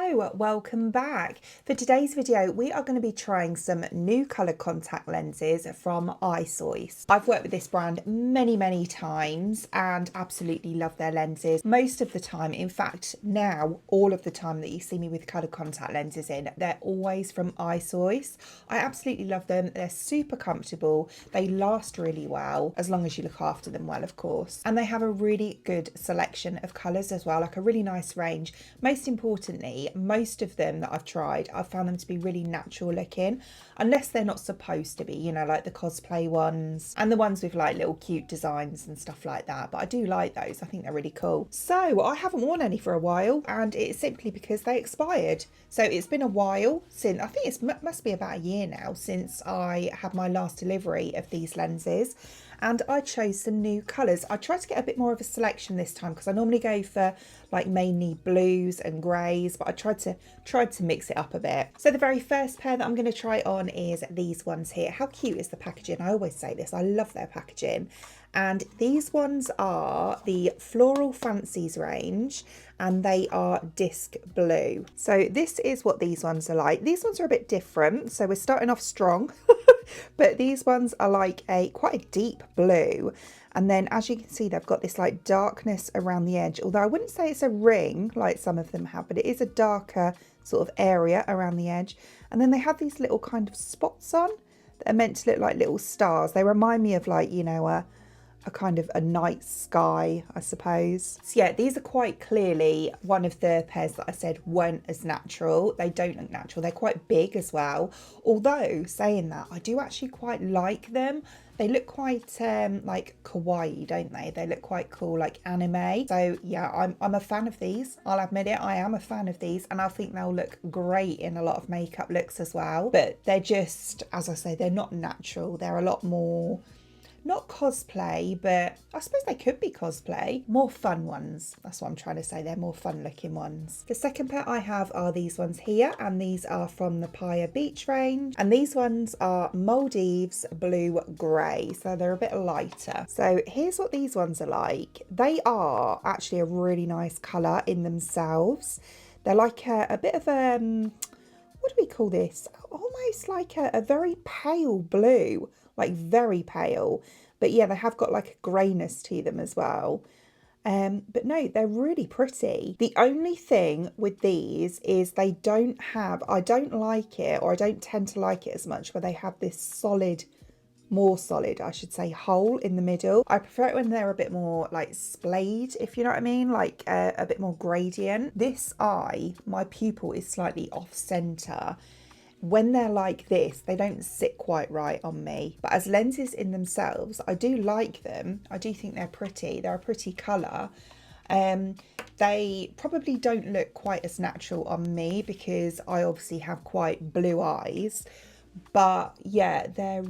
Hello, welcome back. For today's video, we are going to be trying some new coloured contact lenses from ICOICE. I've worked with this brand many times and absolutely love their lenses. Most of the time, in fact, now all of the time that you see me with coloured contact lenses in, they're always from ICOICE. I absolutely love them. They're super comfortable. They last really well, as long as you look after them well, of course. And they have a really good selection of colours as well, like a really nice range. Most importantly, most of them that I've tried, I've found them to be really natural looking, unless they're not supposed to be, you know, like the cosplay ones and the ones with like little cute designs and stuff like that. But I do like those. I think they're really cool. So I haven't worn any for a while, and it's simply because they expired. So it's been a while since, I think it must be about a year now since I had my last delivery of these lenses. And I chose some new colours. I tried to get a bit more of a selection this time because I normally go for like mainly blues and greys, but I tried to mix it up a bit. So the very first pair that I'm going to try on is these ones here. How cute is the packaging? I always say this, I love their packaging. And these ones are the Floral Fancies range, and they are disc blue. So this is what these ones are like. These ones are a bit different, so we're starting off strong. But these ones are like quite a deep blue, and then as you can see they've got this like darkness around the edge, although I wouldn't say it's a ring like some of them have, but it is a darker sort of area around the edge. And then they have these little kind of spots on that are meant to look like little stars. They remind me of like, you know, a kind of a night sky, I suppose. So yeah, these are quite clearly one of the pairs that I said weren't as natural. They don't look natural. They're quite big as well. Although saying that, I do actually quite like them. They look quite like kawaii, don't they? They look quite cool, like anime. So yeah, I'm a fan of these. I'll admit it, I am a fan of these, and I think they'll look great in a lot of makeup looks as well. But they're just, as I say, they're not natural. They're a lot more, not cosplay, but I suppose they could be cosplay. More fun ones. That's what I'm trying to say. They're more fun looking ones. The second pair I have are these ones here, and these are from the Playa Beach range. And these ones are Maldives blue grey, so they're a bit lighter. So here's what these ones are like. They are actually a really nice colour in themselves. They're like a bit of what do we call this? Almost like a very pale blue, like very pale. But yeah, they have got like a greyness to them as well. But no, they're really pretty. The only thing with these is they don't have, I don't like it, or I don't tend to like it as much, where they have this solid, more solid, I should say, hole in the middle. I prefer it when they're a bit more like splayed, if you know what I mean, like a bit more gradient. This eye, my pupil is slightly off center. When they're like this, they don't sit quite right on me. But as lenses in themselves, I do like them. I do think they're pretty. They're a pretty colour. They probably don't look quite as natural on me because I obviously have quite blue eyes. But yeah, they're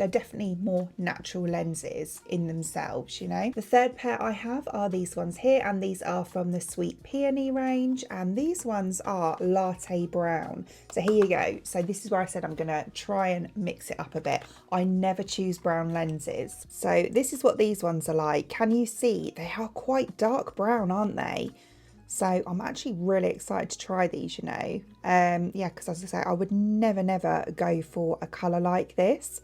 definitely more natural lenses in themselves, you know. The third pair I have are these ones here, and these are from the Sweet Peony range, and these ones are Latte Brown. So here you go. So this is where I said I'm gonna try and mix it up a bit. I never choose brown lenses. So this is what these ones are like. Can you see? They are quite dark brown, aren't they? So I'm actually really excited to try these, you know. Yeah, because as I say, I would never go for a colour like this.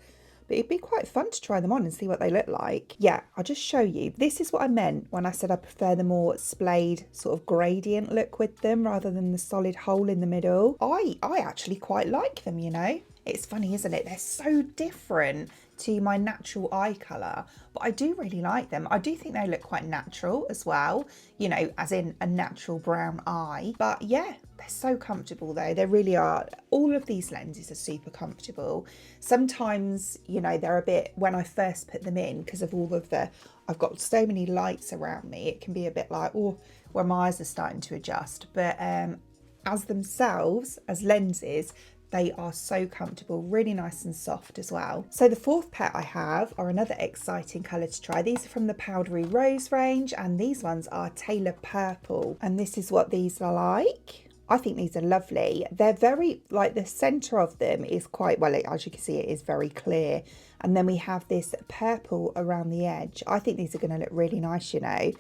But it'd be quite fun to try them on and see what they look like. Yeah, I'll just show you. This is what I meant when I said I prefer the more splayed sort of gradient look with them rather than the solid hole in the middle. I actually quite like them, you know. It's funny, isn't it? They're so different to my natural eye colour, but I do really like them. I do think they look quite natural as well, you know, as in a natural brown eye. But yeah, they're so comfortable though. They really are. All of these lenses are super comfortable. Sometimes, you know, they're a bit, when I first put them in, because of all of the, I've got so many lights around me, it can be a bit like, oh, where my eyes are starting to adjust. But as themselves, as lenses, they are so comfortable, really nice and soft as well. So the fourth pair I have are another exciting colour to try. These are from the Powdery Rose range, and these ones are Tailor Purple. And this is what these are like. I think these are lovely. They're very, like the centre of them is quite, well, as you can see, it is very clear. And then we have this purple around the edge. I think these are going to look really nice, you know.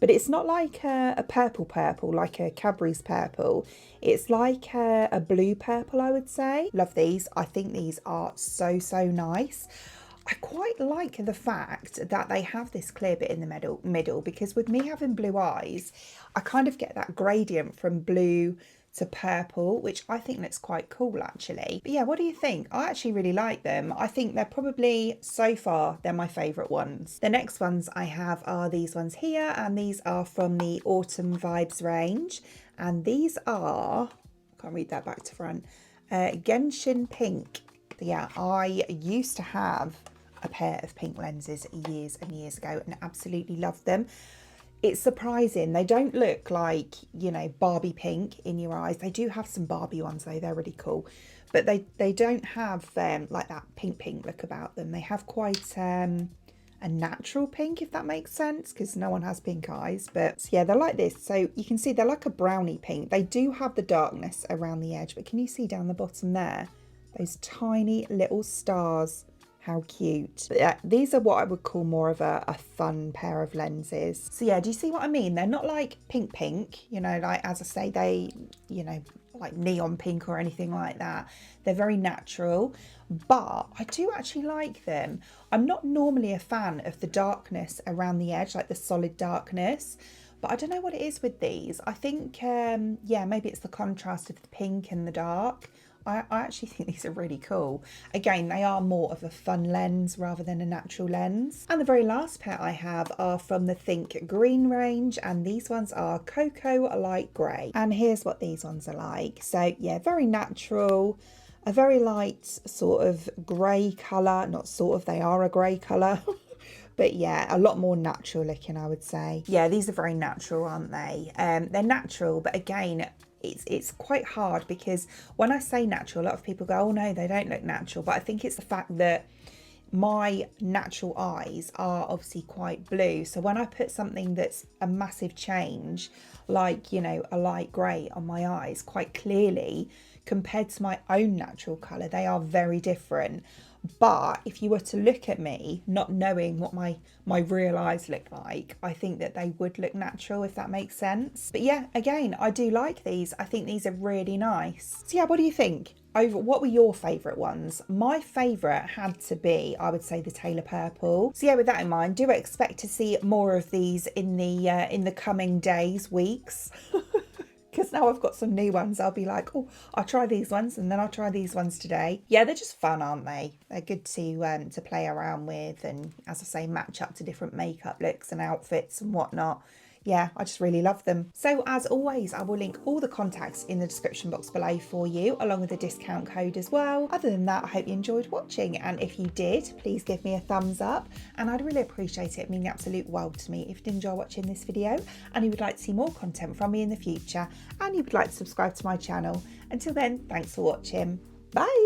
but it's not like a purple purple, like a Cadbury's purple. It's like a blue purple, I would say. Love these. I think these are so, so nice. I quite like the fact that they have this clear bit in the middle, because with me having blue eyes, I kind of get that gradient from blue to purple, which I think looks quite cool actually. But yeah, what do you think? I actually really like them. I think they're probably, so far, they're my favourite ones. The next ones I have are these ones here, and these are from the Autumn Vibes range. And these are, can't read that back to front, Genshin Pink. Yeah, I used to have a pair of pink lenses years and years ago and absolutely loved them. It's surprising. They don't look like, you know, Barbie pink in your eyes. They do have some Barbie ones though. They're really cool. But they don't have like that pink look about them. They have quite a natural pink, if that makes sense, because no one has pink eyes. But yeah, they're like this. So you can see they're like a brownie pink. They do have the darkness around the edge, but can you see down the bottom there? Those tiny little stars. How cute. But yeah, these are what I would call more of a fun pair of lenses. So yeah, do you see what I mean? They're not like pink, you know, like as I say, they, you know, like neon pink or anything like that. They're very natural, but I do actually like them. I'm not normally a fan of the darkness around the edge, like the solid darkness, but I don't know what it is with these. I think, yeah, maybe it's the contrast of the pink and the dark. I actually think these are really cool. Again, they are more of a fun lens rather than a natural lens. And the very last pair I have are from the Think Green range, and these ones are Coco Light Grey. And here's what these ones are like. So yeah, very natural, a very light sort of grey colour. Not sort of, they are a grey colour. But yeah, a lot more natural looking, I would say. Yeah, these are very natural, aren't they? They're natural, but again, it's quite hard, because when I say natural, a lot of people go, oh no, they don't look natural. But I think it's the fact that my natural eyes are obviously quite blue. So when I put something that's a massive change, like, you know, a light grey on my eyes, quite clearly, compared to my own natural colour, they are very different. But if you were to look at me, not knowing what my real eyes look like, I think that they would look natural, if that makes sense. But yeah, again, I do like these. I think these are really nice. So yeah, what do you think? What were your favourite ones? My favourite had to be, I would say, the Taylor Purple. So yeah, with that in mind, do expect to see more of these in the coming days, weeks. Because now I've got some new ones, I'll be like, oh, I'll try these ones, and then I'll try these ones today. Yeah, they're just fun, aren't they? They're good to play around with, and as I say, match up to different makeup looks and outfits and whatnot. Yeah, I just really love them. So as always, I will link all the contacts in the description box below for you, along with the discount code as well. Other than that, I hope you enjoyed watching, and if you did, please give me a thumbs up, and I'd really appreciate it. It means the absolute world to me if you did enjoy watching this video, and you would like to see more content from me in the future, and you would like to subscribe to my channel. Until then, thanks for watching. Bye!